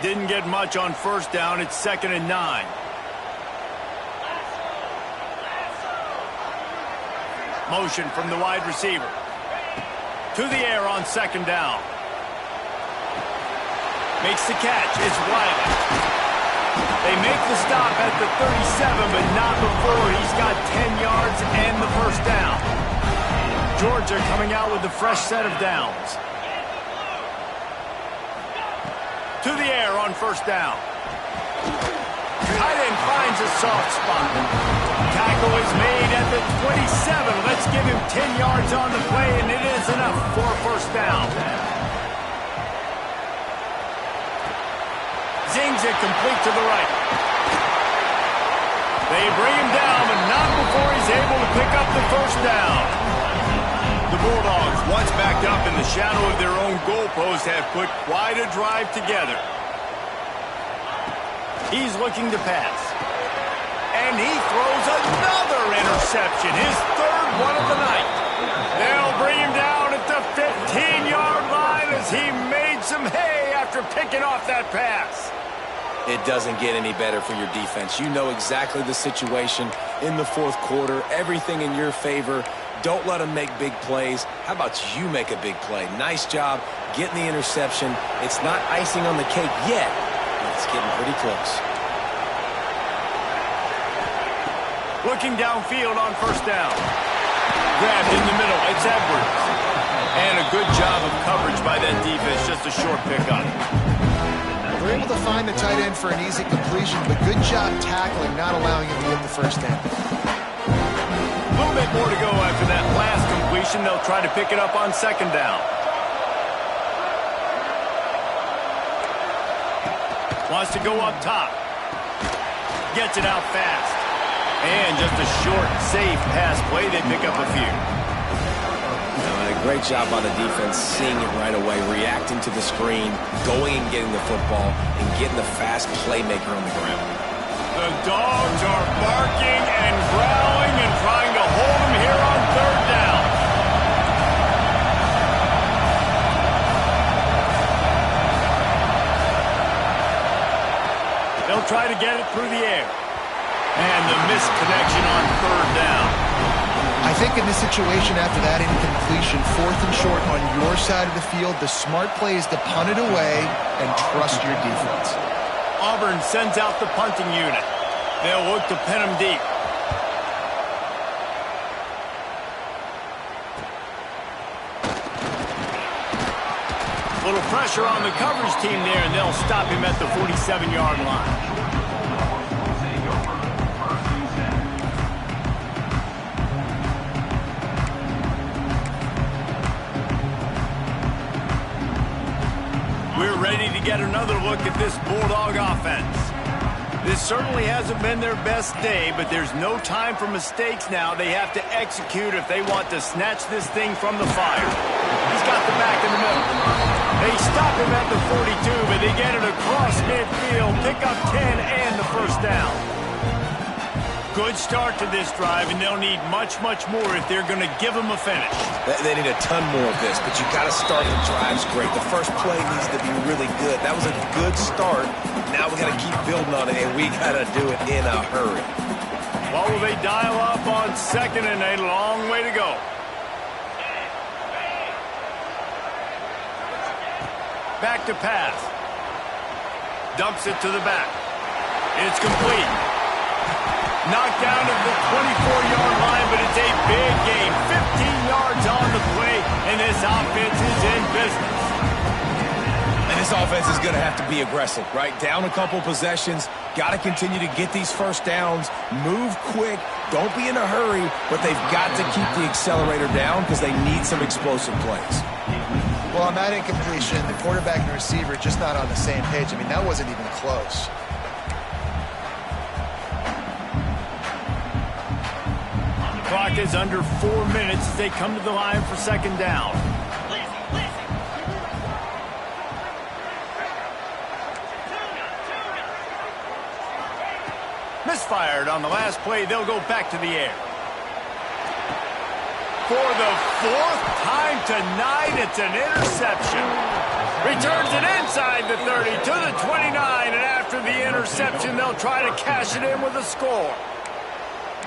Didn't get much on first down. It's 2nd and 9. Motion from the wide receiver. To the air on 2nd down. Makes the catch. It's Wiley. They make the stop at the 37, but not before he's got 10 yards and the first down. Georgia coming out with a fresh set of downs. To the air on first down. Tight end finds a soft spot. Tackle is made at the 27. Let's give him 10 yards on the play, and it is enough for a first down. Zings it complete to the right. They bring him down, but not before he's able to pick up the first down. The Bulldogs, once backed up in the shadow of their own goalpost, have put quite a drive together. He's looking to pass. And he throws another interception, his third one of the night. They'll bring him down at the 15-yard line as he made some hay after picking off that pass. It doesn't get any better for your defense. You know exactly the situation in the fourth quarter. Everything in your favor. Don't let them make big plays. How about you make a big play? Nice job getting the interception. It's not icing on the cake yet, but it's getting pretty close. Looking downfield on first down. Grabbed in the middle. It's Edwards. And a good job of coverage by that defense. Just a short pickup. They're able to find the tight end for an easy completion, but good job tackling, not allowing him to get the first down. A little bit more to go after that last completion. They'll try to pick it up on 2nd down. Wants to go up top. Gets it out fast. And just a short, safe pass play. They pick up a few. Great job by the defense, seeing it right away, reacting to the screen, going and getting the football, and getting the fast playmaker on the ground. The Dogs are barking and growling and trying to hold him here on 3rd down. They'll try to get it through the air. And the missed connection on 3rd down. I think in this situation after that incompletion, 4th and short on your side of the field, the smart play is to punt it away and trust your defense. Auburn sends out the punting unit. They'll look to pin him deep. Little pressure on the coverage team there, and they'll stop him at the 47-yard line. We're ready to get another look at this Bulldog offense. This certainly hasn't been their best day, but there's no time for mistakes now. They have to execute if they want to snatch this thing from the fire. He's got the back in the middle. They stop him at the 42, but they get it across midfield, pick up 10 and the first down. Good start to this drive, and they'll need much, much more if they're going to give them a finish. They need a ton more of this, but you got to start the drives great. The first play needs to be really good. That was a good start. Now we got to keep building on it, and we got to do it in a hurry. What will they dial up on 2nd and 8? A long way to go. Back to pass. Dumps it to the back. It's complete. Knocked down at the 24-yard line, but it's a big gain. 15 yards on the play, and this offense is in business. And this offense is going to have to be aggressive, right? Down a couple possessions. Got to continue to get these first downs. Move quick. Don't be in a hurry, but they've got to keep the accelerator down because they need some explosive plays. Well, on that incompletion, the quarterback and the receiver just not on the same page. I mean, that wasn't even close. Clock is under 4 minutes as they come to the line for 2nd down. Misfired on the last play. They'll go back to the air. For the 4th time tonight, it's an interception. Returns it inside the 30 to the 29, and after the interception, they'll try to cash it in with a score.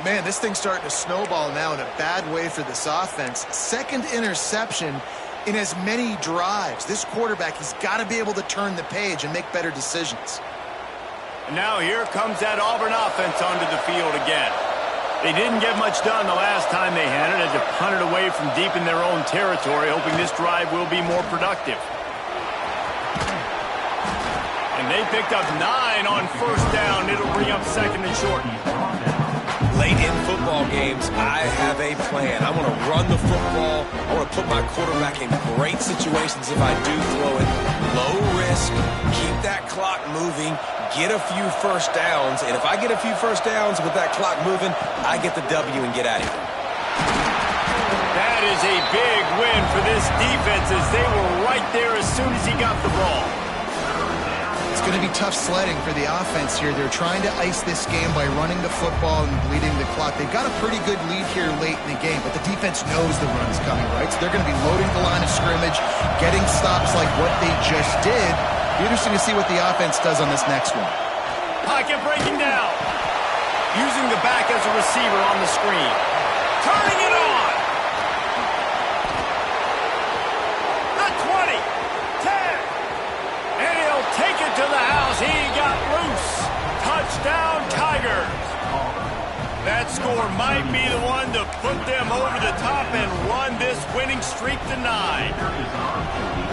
Man, this thing's starting to snowball now in a bad way for this offense. 2nd interception in as many drives. This quarterback, he's got to be able to turn the page and make better decisions. And now here comes that Auburn offense onto the field again. They didn't get much done the last time they had it. Had to punt it away from deep in their own territory, hoping this drive will be more productive. And they picked up 9 on 1st down. It'll bring up 2nd and short. Late in football games, I have a plan. I want to run the football. I want to put my quarterback in great situations if I do throw it. Low risk, keep that clock moving, get a few first downs. And if I get a few first downs with that clock moving, I get the W and get out of here. That is a big win for this defense as they were right there as soon as he got the ball. It's going to be tough sledding for the offense here. They're trying to ice this game by running the football and bleeding the clock. They've got a pretty good lead here late in the game, but the defense knows the run's coming, right? So they're going to be loading the line of scrimmage, getting stops like what they just did. Be interesting to see what the offense does on this next one. Pocket breaking down. Using the back as a receiver on the screen. Turning it on. The 20. 10. And he'll take it to the house. He got loose. Touchdown, Tigers. That score might be the one to put them over the top and run this winning streak to 9.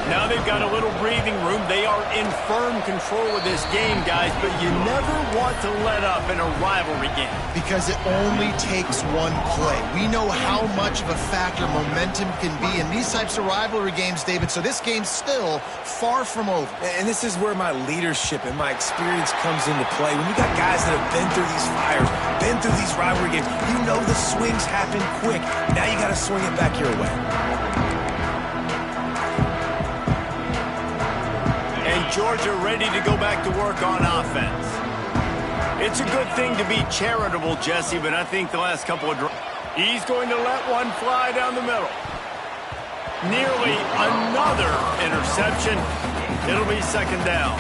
Now they've got a little breathing room. They are in firm control of this game, guys, but you never want to let up in a rivalry game. Because it only takes one play. We know how much of a factor momentum can be in these types of rivalry games, David, so this game's still far from over. And this is where my leadership and my experience comes into play. When you got guys that have been through these fires, been through these rivalry games, you know the swings happen quick. Now you got to swing it back your way. And Georgia ready to go back to work on offense. It's a good thing to be charitable, Jesse, but I think the last couple of drives, he's going to let one fly down the middle. Nearly another interception. It'll be 2nd down.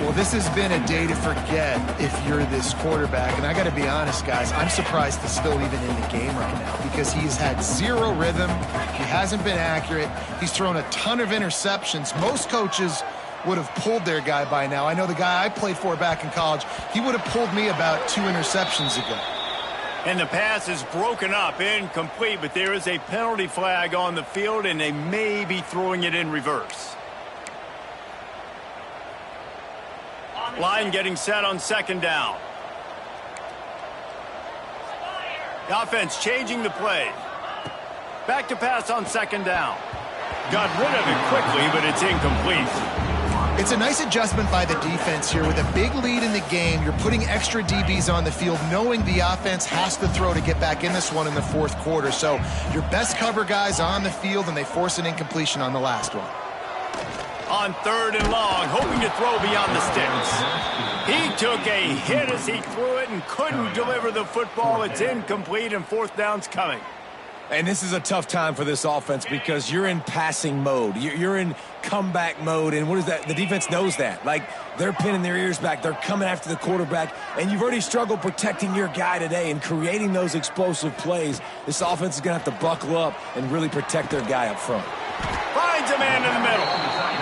Well, this has been a day to forget if you're this quarterback. And I got to be honest, guys, I'm surprised he's still even in the game right now because he's had zero rhythm. He hasn't been accurate. He's thrown a ton of interceptions. Most coaches would have pulled their guy by now. I know the guy I played for back in college, he would have pulled me about 2 interceptions ago. And the pass is broken up, incomplete, but there is a penalty flag on the field, and they may be throwing it in reverse. Line getting set on 2nd down. The offense changing the play. Back to pass on 2nd down. Got rid of it quickly, but it's incomplete. It's a nice adjustment by the defense here. With a big lead in the game, you're putting extra DBs on the field, knowing the offense has to throw to get back in this one in the 4th quarter. So your best cover guys on the field, and they force an incompletion on the last one. On 3rd and long, hoping to throw beyond the sticks. He took a hit as he threw it and couldn't deliver the football. It's incomplete and fourth down's coming. And this is a tough time for this offense because you're in passing mode. You're in comeback mode. And what is that? The defense knows that. Like, they're pinning their ears back. They're coming after the quarterback. And you've already struggled protecting your guy today and creating those explosive plays. This offense is going to have to buckle up and really protect their guy up front. Finds a man in the middle.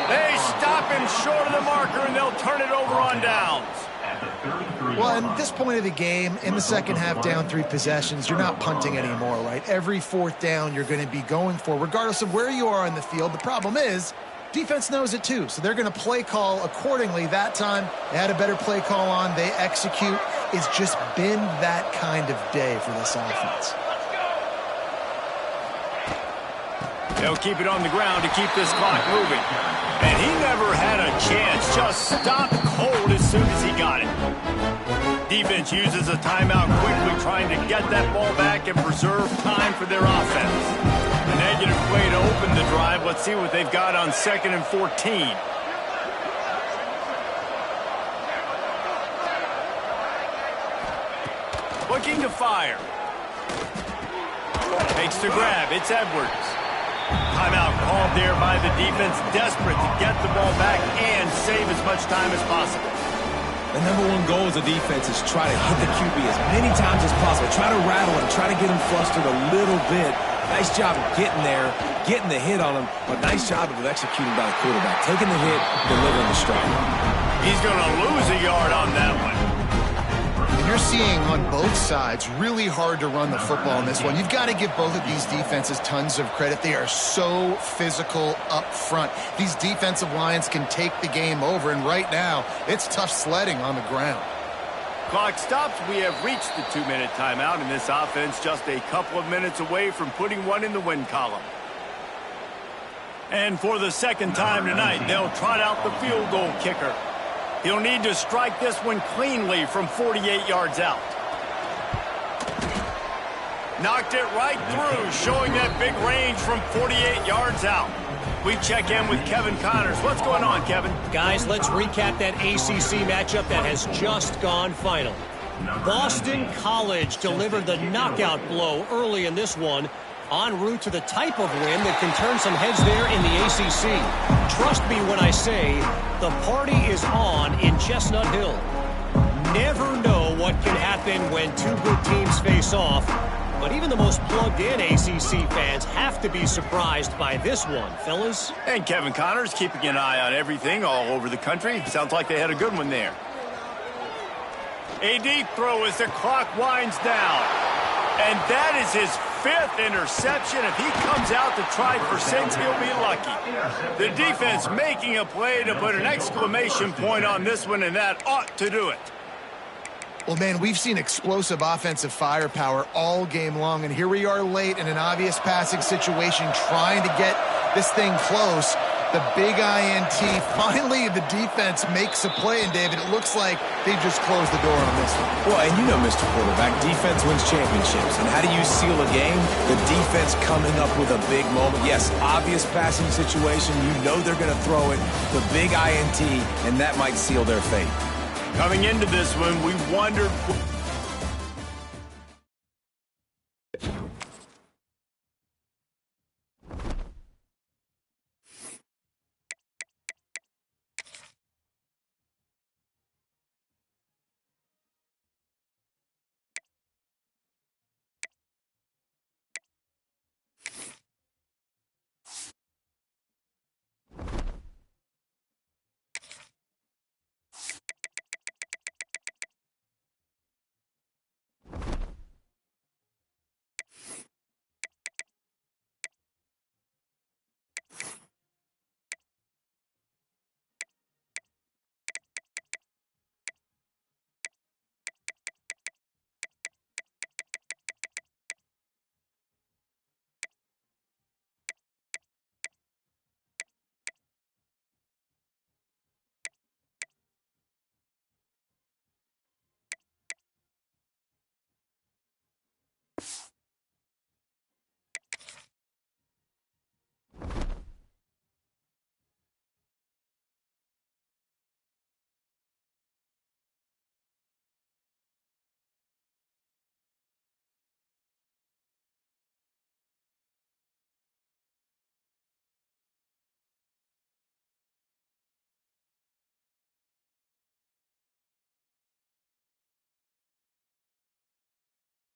They stop him short of the marker, and they'll turn it over on downs. Well, at this point of the game, in the second half, down 3 possessions, you're not punting anymore, right? Every fourth down you're going to be going for, regardless of where you are on the field. The problem is, defense knows it too, so they're going to play call accordingly. That time, they had a better play call on. They execute. It's just been that kind of day for this offense. They'll keep it on the ground to keep this clock moving. And he never had a chance. Just stopped cold as soon as he got it. Defense uses a timeout quickly, trying to get that ball back and preserve time for their offense. A negative play to open the drive. Let's see what they've got on 2nd and 14. Looking to fire. Makes the grab. It's Edwards. Timeout called there by the defense, desperate to get the ball back and save as much time as possible. The number one goal as a defense is try to hit the QB as many times as possible. Try to rattle him, try to get him flustered a little bit. Nice job of getting there, getting the hit on him, but nice job of executing by the quarterback. Taking the hit, delivering the strike. He's going to lose a yard on that one. You're seeing on both sides really hard to run the football in this one. You've got to give both of these defenses tons of credit. They are so physical up front. These defensive lines can take the game over, and right now, it's tough sledding on the ground. Clock stops. We have reached the 2-minute timeout, and this offense just a couple of minutes away from putting one in the win column. And for the second time tonight, they'll trot out the field goal kicker. He'll need to strike this one cleanly from 48 yards out. Knocked it right through, showing that big range from 48 yards out. We check in with Kevin Connors. What's going on, Kevin? Guys, let's recap that ACC matchup that has just gone final. Boston College delivered the knockout blow early in this one, en route to the type of win that can turn some heads there in the ACC. Trust me when I say the party is on in Chestnut Hill. Never know what can happen when two good teams face off, but even the most plugged-in ACC fans have to be surprised by this one, fellas. And Kevin Connors keeping an eye on everything all over the country. Sounds like they had a good one there. A deep throw as the clock winds down. And that is his 5th interception. If he comes out to try for 6, he'll be lucky. The defense making a play to put an exclamation point on this one, and that ought to do it. Well, man, we've seen explosive offensive firepower all game long, and here we are late in an obvious passing situation trying to get this thing close. The big INT. Finally, the defense makes a play, and David, it looks like they've just closed the door on this one. Well, and you know, Mr. Quarterback, defense wins championships. And how do you seal a game? The defense coming up with a big moment. Yes, obvious passing situation. You know they're going to throw it. The big INT, and that might seal their fate. Coming into this one, we wondered